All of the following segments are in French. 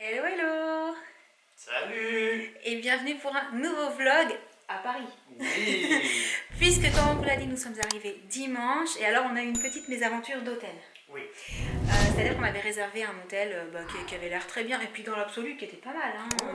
Hello hello. Salut. Et bienvenue pour un nouveau vlog à Paris. Oui. Puisque comme on vous l'a dit, nous sommes arrivés dimanche et alors on a eu une petite mésaventure d'hôtel. Oui. C'est-à-dire qu'on avait réservé un hôtel qui avait l'air très bien et puis dans l'absolu qui était pas mal. Hein.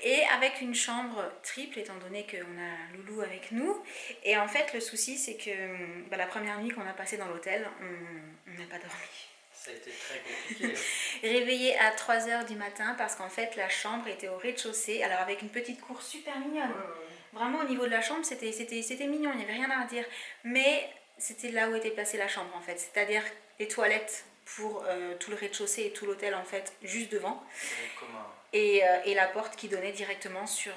Et avec une chambre triple étant donné qu'on a Loulou avec nous. Et en fait le souci c'est que la première nuit qu'on a passée dans l'hôtel, on n'a pas dormi. Ça a été très compliqué. Réveillée à 3h du matin parce qu'en fait la chambre était au rez-de-chaussée, alors avec une petite cour super mignonne. Vraiment au niveau de la chambre c'était mignon, il n'y avait rien à redire. Mais c'était là où était placée la chambre en fait, c'est-à-dire les toilettes pour tout le rez-de-chaussée et tout l'hôtel en fait juste devant. Et la porte qui donnait directement sur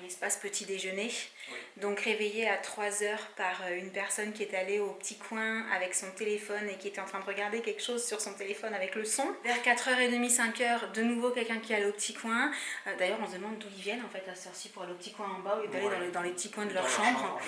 l'espace petit déjeuner. Oui. Donc réveillée à 3h par une personne qui est allée au petit coin avec son téléphone et qui était en train de regarder quelque chose sur son téléphone avec le son. Vers 4h30, 5h, de nouveau quelqu'un qui allait au petit coin. D'ailleurs on se demande d'où ils viennent en fait à cette heure-ci pour aller au petit coin en bas au lieu d'aller dans les petits coins de leur chambre.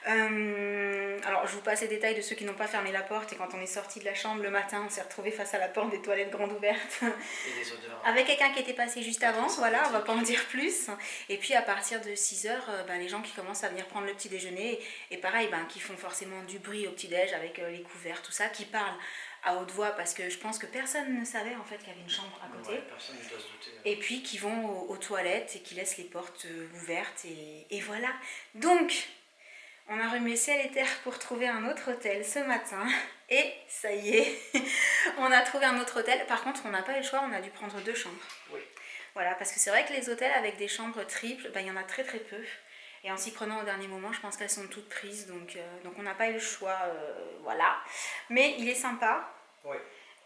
Alors je vous passe les détails de ceux qui n'ont pas fermé la porte et quand on est sorti de la chambre le matin on s'est retrouvé face à la porte des toilettes grandes ouvertes. Et les odeurs. Avec quelqu'un qui était passé juste avant, voilà, on va pas en dire plus. Et puis à partir de 6h, les gens qui commencent à venir prendre le petit déjeuner et pareil, qui font forcément du bruit au petit déj avec les couverts, tout ça, qui parlent à haute voix parce que je pense que personne ne savait en fait qu'il y avait une chambre à côté. Ouais, personne ne doit se douter. Et puis qui vont aux toilettes et qui laissent les portes ouvertes et voilà. Donc on a remué ciel et terre pour trouver un autre hôtel ce matin. Et ça y est, on a trouvé un autre hôtel. Par contre, on n'a pas eu le choix, on a dû prendre 2 chambres. Oui. Voilà, parce que c'est vrai que les hôtels avec des chambres triples, il y en a très très peu. Et en s'y prenant au dernier moment, je pense qu'elles sont toutes prises. Donc on n'a pas eu le choix, voilà. Mais il est sympa. Oui.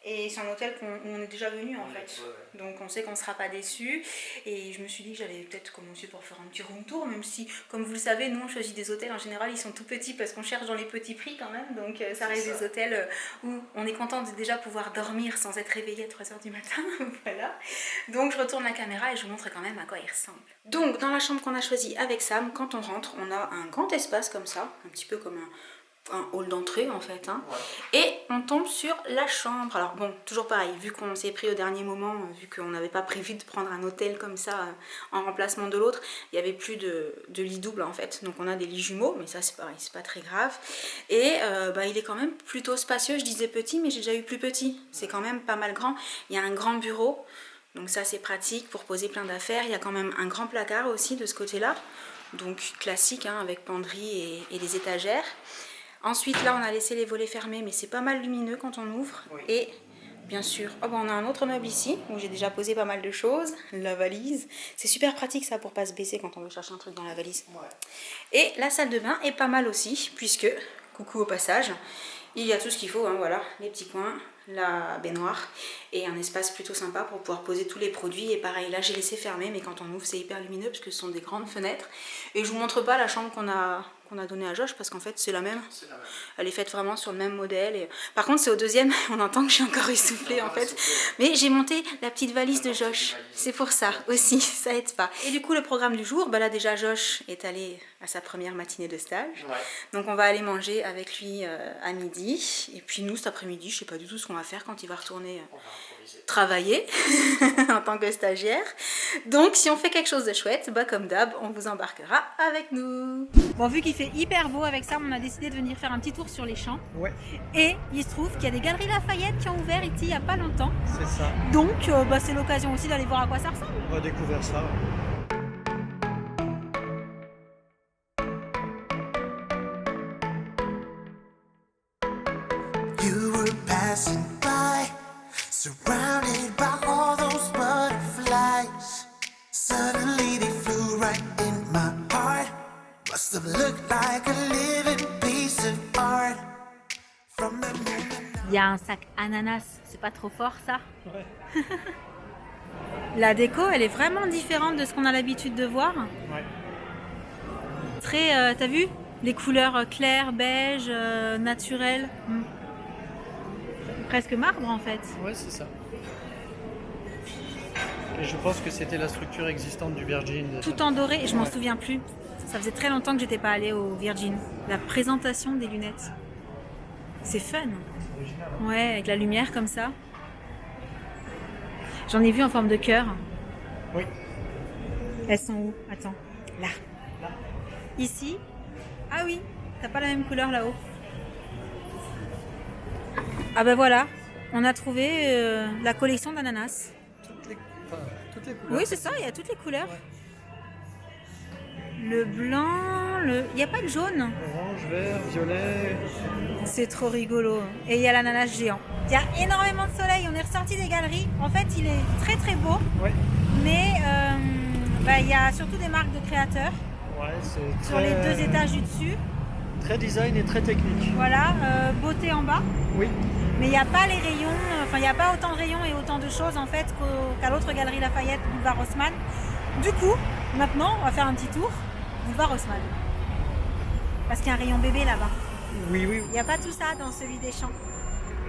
Et c'est un hôtel où on est déjà venu en fait. Ouais. Donc on sait qu'on ne sera pas déçus. Et je me suis dit que j'allais peut-être commencer pour faire un petit room tour, même si, comme vous le savez, nous on choisit des hôtels en général, ils sont tout petits parce qu'on cherche dans les petits prix quand même. Donc ça reste des hôtels où on est content de déjà pouvoir dormir sans être réveillé à 3h du matin. Voilà. Donc je retourne la caméra et je vous montre quand même à quoi il ressemble. Donc dans la chambre qu'on a choisie avec Sam, quand on rentre, on a un grand espace comme ça, un petit peu comme un hall d'entrée en fait, hein. Ouais. Et on tombe sur la chambre. Alors bon, toujours pareil, vu qu'on s'est pris au dernier moment, vu qu'on n'avait pas prévu de prendre un hôtel comme ça en remplacement de l'autre, il n'y avait plus de lit double en fait, donc on a des lits jumeaux, mais ça c'est pareil, c'est pas très grave. Et il est quand même plutôt spacieux, je disais petit, mais j'ai déjà eu plus petit, c'est quand même pas mal grand. Il y a un grand bureau, donc ça c'est pratique pour poser plein d'affaires. Il y a quand même un grand placard aussi de ce côté-là, donc classique, hein, avec penderie et des étagères. Ensuite, là, on a laissé les volets fermés, mais c'est pas mal lumineux quand on ouvre. Oui. Et bien sûr, on a un autre meuble ici, où j'ai déjà posé pas mal de choses. La valise. C'est super pratique, ça, pour pas se baisser quand on veut chercher un truc dans la valise. Ouais. Et la salle de bain est pas mal aussi, puisque, coucou au passage, il y a tout ce qu'il faut, hein, voilà, les petits coins, la baignoire et un espace plutôt sympa pour pouvoir poser tous les produits. Et pareil, là, j'ai laissé fermer, mais quand on ouvre, c'est hyper lumineux, parce que ce sont des grandes fenêtres. Et je vous montre pas la chambre qu'on a donnée à Josh, parce qu'en fait, c'est la même. Elle est faite vraiment sur le même modèle. Et... Par contre, c'est au deuxième, on entend que je suis encore essoufflée, en fait. Mais j'ai monté la petite valise de Josh. C'est pour ça aussi, ça aide pas. Et du coup, le programme du jour, là, déjà, Josh est allé à sa première matinée de stage. Ouais. Donc, on va aller manger avec lui à midi. Et puis, nous, cet après-midi, je sais pas du tout ce qu'on va faire quand il va retourner travailler en tant que stagiaire. Donc si on fait quelque chose de chouette, comme d'hab, on vous embarquera avec nous. Bon, vu qu'il fait hyper beau avec ça, on a décidé de venir faire un petit tour sur les champs. Ouais. Et il se trouve qu'il y a des galeries Lafayette qui ont ouvert ici il n'y a pas longtemps. C'est ça. Donc c'est l'occasion aussi d'aller voir à quoi ça ressemble. On va découvrir ça. You were passing by, surrounded by all those butterflies. Suddenly they flew right in my heart. Must have looked like a living piece of art. From the moment il y a un sac ananas, c'est pas trop fort ça? Ouais. La déco, elle est vraiment différente de ce qu'on a l'habitude de voir. Ouais. Très, t'as vu? Les couleurs claires, beige, naturelles. Presque marbre en fait. Ouais, c'est ça. Et je pense que c'était la structure existante du Virgin. Tout en doré, je m'en souviens plus. Ça faisait très longtemps que j'étais pas allée au Virgin. La présentation des lunettes. C'est fun. Original, hein. Ouais, avec la lumière comme ça. J'en ai vu en forme de cœur. Oui. Elles sont où? Attends. Là. Ici. Ah oui, t'as pas la même couleur là-haut. Ah ben voilà, on a trouvé la collection d'ananas. Toutes les couleurs. Oui, c'est ça, il y a toutes les couleurs. Le blanc, il n'y a pas de jaune. Orange, vert, violet. C'est trop rigolo. Et il y a l'ananas géant. Il y a énormément de soleil, on est ressorti des galeries. En fait, il est très très beau. Ouais. Mais il y a surtout des marques de créateurs Ouais, c'est sur les 2 étages du dessus. très design et très technique. Voilà, beauté en bas. Oui. Mais il n'y a pas les rayons, enfin il n'y a pas autant de rayons et autant de choses en fait qu'à l'autre galerie Lafayette, boulevard Haussmann. Du coup, maintenant, on va faire un petit tour, boulevard Haussmann. Parce qu'il y a un rayon bébé là-bas. Oui, oui. Il n'y a pas tout ça dans celui des champs.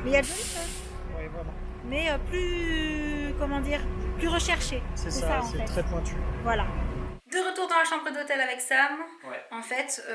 Mais il y a de jolies choses. Ouais, voilà. Mais plus, comment dire, plus recherché. C'est ça, en c'est fait. très pointu. Voilà. De retour dans la chambre d'hôtel avec Sam. Ouais. En fait,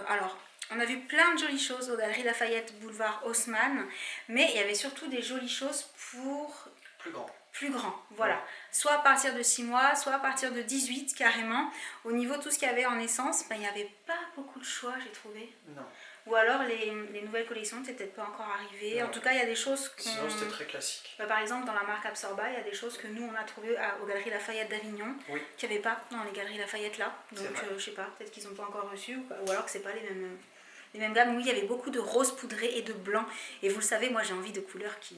alors, on a vu plein de jolies choses aux galeries Lafayette, boulevard Haussmann, mais il y avait surtout des jolies choses pour Plus grand. plus grand, voilà. Ouais. Soit à partir de 6 mois, soit à partir de 18 carrément. Au niveau de tout ce qu'il y avait en essence, il n'y avait pas beaucoup de choix, j'ai trouvé. Non. Ou alors les nouvelles collections n'étaient peut-être pas encore arrivées. En tout cas, il y a des choses qu'on... Sinon, c'était très classique. Par exemple, dans la marque Absorba, il y a des choses que nous, on a trouvées aux Galeries Lafayette d'Avignon, Oui. qu'il n'y avait pas dans les Galeries Lafayette là. Donc, C'est vrai. je sais pas, peut-être qu'ils n'ont pas encore reçu, ou alors que c'est pas les mêmes gammes. Oui, il y avait beaucoup de rose poudré et de blanc. Et vous le savez, moi, j'ai envie de couleurs qui...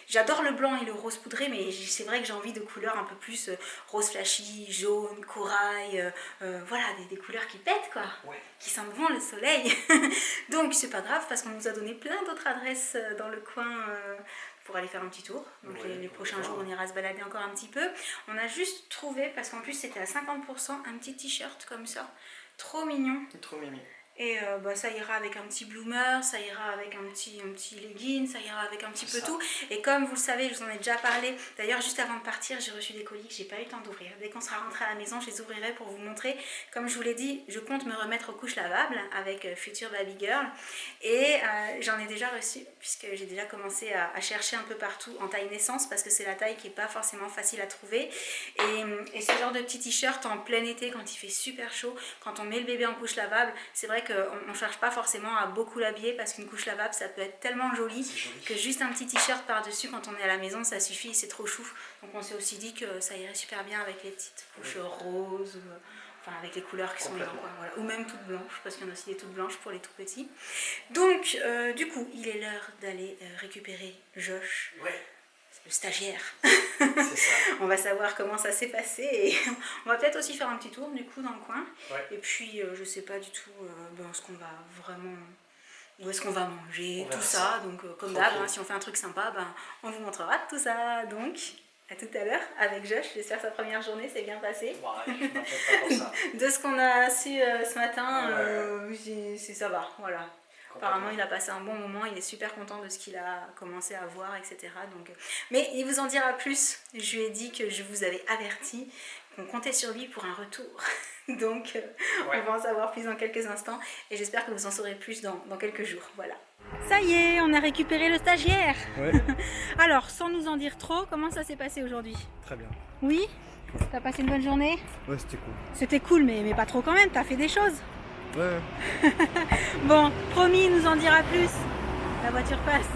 J'adore le blanc et le rose poudré, mais c'est vrai que j'ai envie de couleurs un peu plus rose flashy, jaune, corail, voilà, des couleurs qui pètent, quoi. Ouais. Qui sentent bon le soleil. Donc, c'est pas grave, parce qu'on nous a donné plein d'autres adresses dans le coin pour aller faire un petit tour. Donc, Ouais, les prochains jours, on ira se balader encore un petit peu. On a juste trouvé, parce qu'en plus, c'était à 50%, un petit t-shirt comme ça. Trop mignon. Trop mimi. Et ça ira avec un petit bloomer, ça ira avec un petit legging, ça ira avec un petit peu Ça. tout. Et comme vous le savez, je vous en ai déjà parlé, d'ailleurs juste avant de partir, j'ai reçu des colis que j'ai pas eu le temps d'ouvrir. Dès qu'on sera rentré à la maison, je les ouvrirai pour vous montrer. Comme je vous l'ai dit, je compte me remettre aux couches lavables avec Future Baby Girl. Et j'en ai déjà reçu, puisque j'ai déjà commencé à chercher un peu partout en taille naissance, parce que c'est la taille qui est pas forcément facile à trouver. Et ce genre de petit t-shirt en plein été, quand il fait super chaud, quand on met le bébé en couche lavable, c'est vrai qu'on ne cherche pas forcément à beaucoup l'habiller, parce qu'une couche lavable, ça peut être tellement joli que juste un petit t-shirt par-dessus, quand on est à la maison, ça suffit, c'est trop chou. Donc on s'est aussi dit que ça irait super bien avec les petites couches roses, ou, enfin avec les couleurs qui sont dedans, quoi, voilà. Ou même toutes blanches, parce qu'il y en a aussi des toutes blanches pour les tout petits. Donc, du coup, il est l'heure d'aller récupérer Josh. Ouais. Le stagiaire. C'est ça. On va savoir comment ça s'est passé et on va peut-être aussi faire un petit tour du coup dans le coin. Ouais. Et puis je sais pas du tout ce qu'on va vraiment, où est-ce qu'on va manger, On tout verra ça. ça. Donc comme d'hab, Tranquille. si on fait un truc sympa, on vous montrera tout ça. Donc à tout à l'heure avec Josh. J'espère que sa première journée s'est bien passée. Ouais, je m'inquiète pas pour ça. De ce qu'on a su ce matin, ça va, voilà. Apparemment, il a passé un bon moment, il est super content de ce qu'il a commencé à voir, etc. Donc, mais il vous en dira plus. Je lui ai dit que je vous avais averti qu'on comptait sur lui pour un retour. Donc, on va en savoir plus dans quelques instants et j'espère que vous en saurez plus dans quelques jours. Voilà. Ça y est, on a récupéré le stagiaire. Ouais, Alors, sans nous en dire trop, comment ça s'est passé aujourd'hui? très bien. Oui? T'as passé une bonne journée? Ouais, c'était cool. C'était cool, mais pas trop quand même, t'as fait des choses. Ouais. Bon, promis, il nous en dira plus. La voiture passe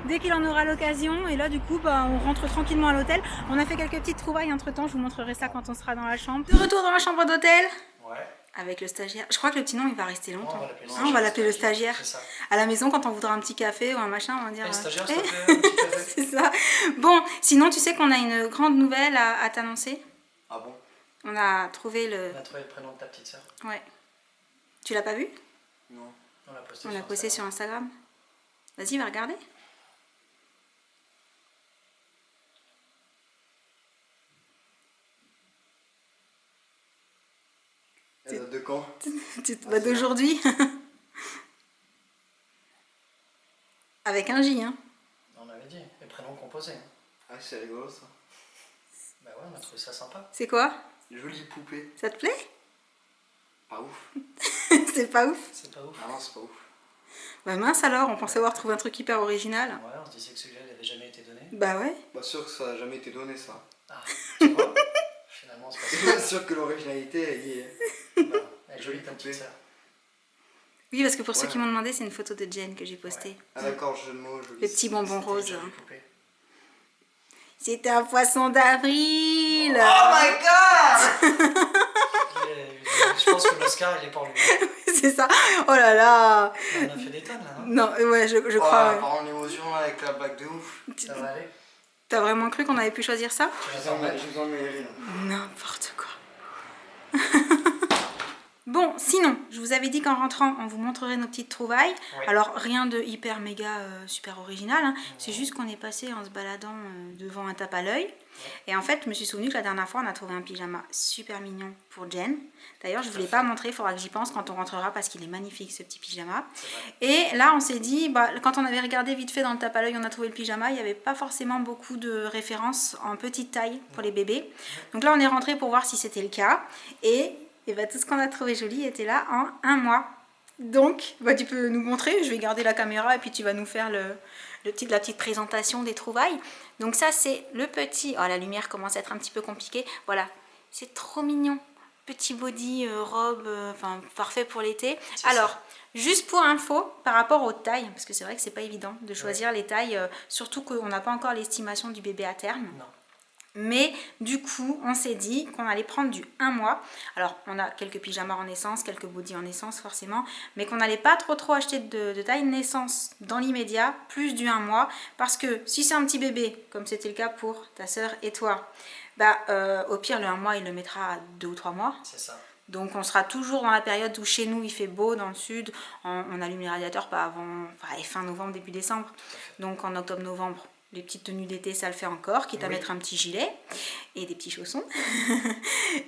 dès qu'il en aura l'occasion. Et là, du coup, on rentre tranquillement à l'hôtel. On a fait quelques petites trouvailles entre temps. Je vous montrerai ça quand on sera dans la chambre. De retour dans la chambre d'hôtel Ouais. avec le stagiaire. Je crois que le petit nom, il va rester Non, longtemps. on va l'appeler le On va l'appeler le stagiaire. C'est ça. À la maison, quand on voudra un petit café ou un machin, on va dire. Hey, stagiaire, s'il Eh, te plaît, un petit café. c'est ça. Bon, sinon, tu sais qu'on a une grande nouvelle à t'annoncer. Ah bon? On a trouvé le. On a trouvé le prénom de ta petite sœur? Ouais. Tu l'as pas vu? Non. On l'a posté On l'a posté sur Instagram. Vas-y, va regarder. Elle date de quand? Tu te vas d'aujourd'hui. Avec un J, hein. On avait dit, les prénoms composés. Hein. Ah, c'est rigolo ça. Bah ouais, on a trouvé ça sympa. C'est quoi? Jolie poupée. Ça te plaît? Pas ouf. C'est pas ouf. C'est pas ouf. Ah non, c'est pas ouf. Bah mince alors, on pensait avoir trouvé un truc hyper original. Ouais, on se disait que celui-là il avait jamais été donné. Bah ouais. Bah sûr que ça a jamais été donné ça. Ah, tu vois finalement c'est pas C'est ça. pas sûr que l'originalité elle y est. Bah, elle est jolie ta petite sœur. Oui, parce que pour ceux Ouais. qui m'ont demandé, c'est une photo de Jen que j'ai postée. Ah d'accord, jeu de mots, joli. Le petit bonbon C'était une rose. jolie poupée. C'était un poisson d'avril. Oh my god. Je pense que l'Oscar il est pour lui. C'est ça. Oh là là. On a fait des tonnes là, non? Non, ouais, je Oh, crois. par contre l'émotion là avec la bague de ouf. Ça va aller? T'as vraiment cru qu'on avait pu choisir ça? Tu vas t'en mettre. J'ai besoin de m'élever là. N'importe quoi. Bon, sinon, je vous avais dit qu'en rentrant, on vous montrerait nos petites trouvailles. Oui. Alors, rien de hyper méga super original. Hein. C'est juste qu'on est passé en se baladant devant un tape à l'œil. Et en fait, je me suis souvenu que la dernière fois, on a trouvé un pyjama super mignon pour Jen. D'ailleurs, je ne vous l'ai pas montré, il faudra que j'y pense quand on rentrera parce qu'il est magnifique ce petit pyjama. Et là, on s'est dit, bah, quand on avait regardé vite fait dans le tape à l'œil, on a trouvé le pyjama, il n'y avait pas forcément beaucoup de références en petite taille pour les bébés. Donc là, on est rentré pour voir si c'était le cas. Et bah, tout ce qu'on a trouvé joli était là en 1 mois. Donc, bah, tu peux nous montrer, je vais garder la caméra et puis tu vas nous faire la petite présentation des trouvailles. Donc ça, c'est le petit... Oh, la lumière commence à être un petit peu compliquée. Voilà, c'est trop mignon. Petit body, robe, enfin parfait pour l'été. Alors, ça. juste pour info, par rapport aux tailles, parce que c'est vrai que c'est pas évident de choisir les tailles, surtout qu'on n'a pas encore l'estimation du bébé à terme. Non. Mais du coup, on s'est dit qu'on allait prendre du 1 mois. Alors, on a quelques pyjamas en naissance, quelques bodys en naissance forcément, mais qu'on n'allait pas trop acheter de taille naissance dans l'immédiat, plus du 1 mois. Parce que si c'est un petit bébé, comme c'était le cas pour ta soeur et toi, bah, au pire, le 1 mois, il le mettra à 2 ou 3 mois. C'est ça. Donc on sera toujours dans la période où chez nous il fait beau dans le sud, on allume les radiateurs pas avant fin novembre, début décembre. Donc en octobre-novembre, les petites tenues d'été ça le fait encore, quitte à mettre un petit gilet et des petits chaussons.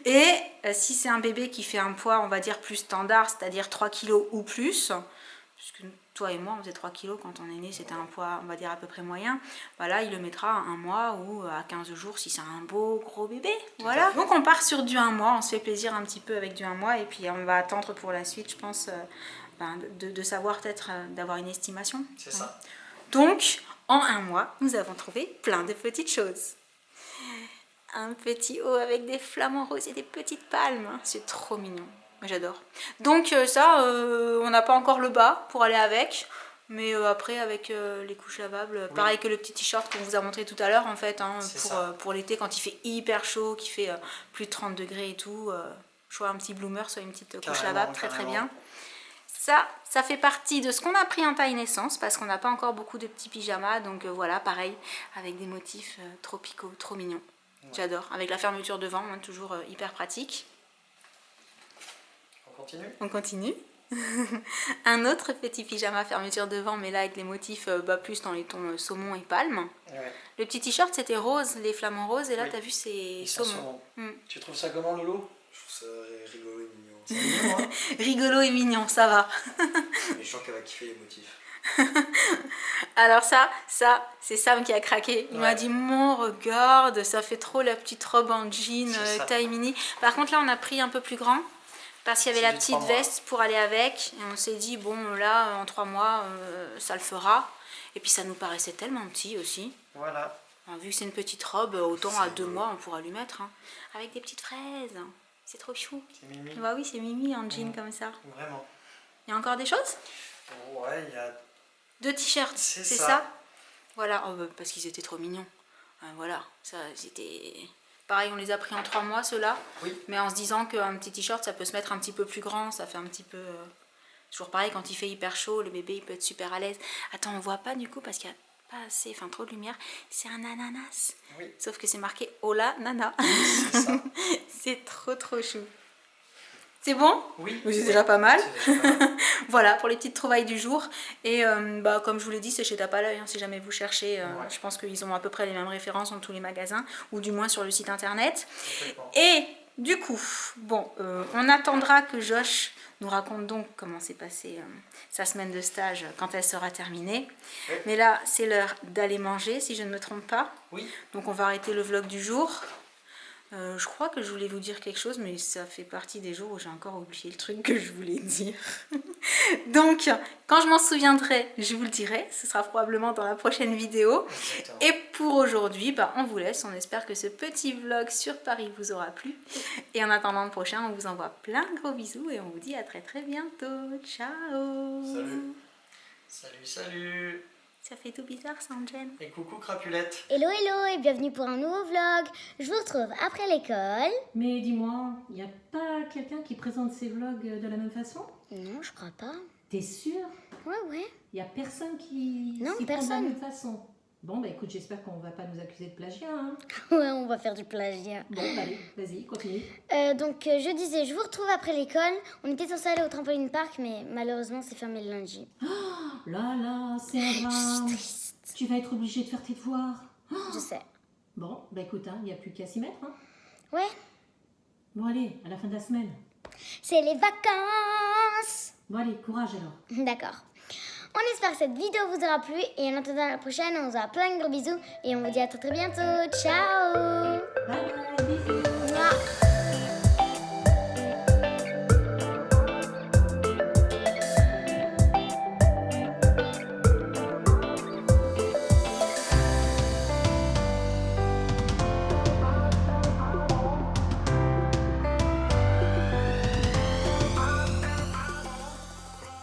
Et si c'est un bébé qui fait un poids on va dire plus standard, c'est-à-dire 3 kg ou plus, puisque toi et moi on faisait 3 kg quand on est né, c'était un poids on va dire à peu près moyen, voilà, il le mettra à 1 mois ou à 15 jours si c'est un beau gros bébé. Voilà. Donc on part sur du 1 mois, on se fait plaisir un petit peu avec du 1 mois et puis on va attendre pour la suite je pense de savoir peut-être d'avoir une estimation. C'est ça. Donc en 1 mois nous avons trouvé plein de petites choses. Un petit haut avec des flamants roses et des petites palmes, c'est trop mignon. J'adore. Donc ça, on n'a pas encore le bas pour aller avec. Mais après, avec les couches lavables, pareil que le petit t-shirt qu'on vous a montré tout à l'heure, en fait, hein, pour l'été, quand il fait hyper chaud, qu'il fait plus de 30 degrés et tout, soit un petit bloomer, soit une petite couche lavable, très bien. Ça fait partie de ce qu'on a pris en taille naissance, parce qu'on n'a pas encore beaucoup de petits pyjamas. Donc voilà, pareil, avec des motifs tropicaux, trop mignons. Ouais. J'adore. Avec la fermeture devant, hein, toujours hyper pratique. On continue. Un autre petit pyjama fermeture devant, mais là avec les motifs plus dans les tons saumon et palme. Ouais. Le petit t-shirt c'était rose, les flamants roses, et là t'as vu c'est saumon. Tu trouves ça comment, Lolo? Je trouve ça rigolo et mignon. C'est mignon, hein. Rigolo et mignon, ça va. Mais je sens qu'elle va kiffer les motifs. Alors ça c'est Sam qui a craqué. Il m'a dit mon regarde, ça fait trop la petite robe en jean taille mini. Par contre là on a pris un peu plus grand. Parce qu'il y avait la petite veste pour aller avec. Et on s'est dit, bon, là, en 3 mois, ça le fera. Et puis, ça nous paraissait tellement petit aussi. Voilà. Alors, vu que c'est une petite robe, autant à 2 mois, on pourra lui mettre. Hein. Avec des petites fraises. C'est trop chou. C'est Mimi. Bah oui, c'est Mimi en jean comme ça. Vraiment. Il y a encore des choses? Ouais, il y a... 2 t-shirts, c'est ça. Voilà, parce qu'ils étaient trop mignons. Voilà, ça, c'était... Pareil, on les a pris en 3 mois, ceux-là. Oui. Mais en se disant qu'un petit t-shirt, ça peut se mettre un petit peu plus grand. Ça fait un petit peu... Toujours pareil, quand il fait hyper chaud, le bébé, il peut être super à l'aise. Attends, on voit pas du coup, parce qu'il n'y a pas assez... Enfin, trop de lumière. C'est un ananas. Oui. Sauf que c'est marqué « Hola, nana ». C'est ça. C'est trop chou. C'est bon? Oui. C'est déjà pas mal. Déjà pas mal. Voilà, pour les petites trouvailles du jour. Et comme je vous l'ai dit, c'est chez Tape à l'œil. Hein, si jamais vous cherchez, je pense qu'ils ont à peu près les mêmes références dans tous les magasins, ou du moins sur le site internet. Et du coup, bon, on attendra que Josh nous raconte donc comment s'est passée sa semaine de stage quand elle sera terminée. Oui. Mais là, c'est l'heure d'aller manger, si je ne me trompe pas. Oui. Donc on va arrêter le vlog du jour. Je crois que je voulais vous dire quelque chose, mais ça fait partie des jours où j'ai encore oublié le truc que je voulais dire. Donc, quand je m'en souviendrai, je vous le dirai. Ce sera probablement dans la prochaine vidéo. Exactement. Et pour aujourd'hui, bah, on vous laisse. On espère que ce petit vlog sur Paris vous aura plu. Et en attendant le prochain, on vous envoie plein de gros bisous et on vous dit à très très bientôt. Ciao. Salut. Salut, salut. Ça fait tout bizarre, ça, Angèle. Et coucou Crapulette. Hello hello et bienvenue pour un nouveau vlog. Je vous retrouve après l'école. Mais dis-moi, il n'y a pas quelqu'un qui présente ses vlogs de la même façon? Non, je crois pas. T'es sûre? Ouais. Il n'y a personne qui Non, s'y prend de la personne. même façon? Bon, bah écoute, j'espère qu'on va pas nous accuser de plagiat, hein. Ouais, on va faire du plagiat. Bon, bah, allez, vas-y, continue. Donc je disais, je vous retrouve après l'école. On était censé aller au trampoline park, mais malheureusement c'est fermé le lundi. Là, c'est un Je drame. suis triste. Tu vas être obligée de faire tes devoirs. Je sais. Bon, bah écoute, il n'y a plus qu'à s'y mettre, hein. Ouais, Bon, allez, à la fin de la semaine. c'est les vacances. Bon, allez, courage alors. D'accord. On espère que cette vidéo vous aura plu et en attendant la prochaine, on vous aura plein de gros bisous et on vous dit à très très bientôt. Ciao. Bye bye, bisous. Mouah.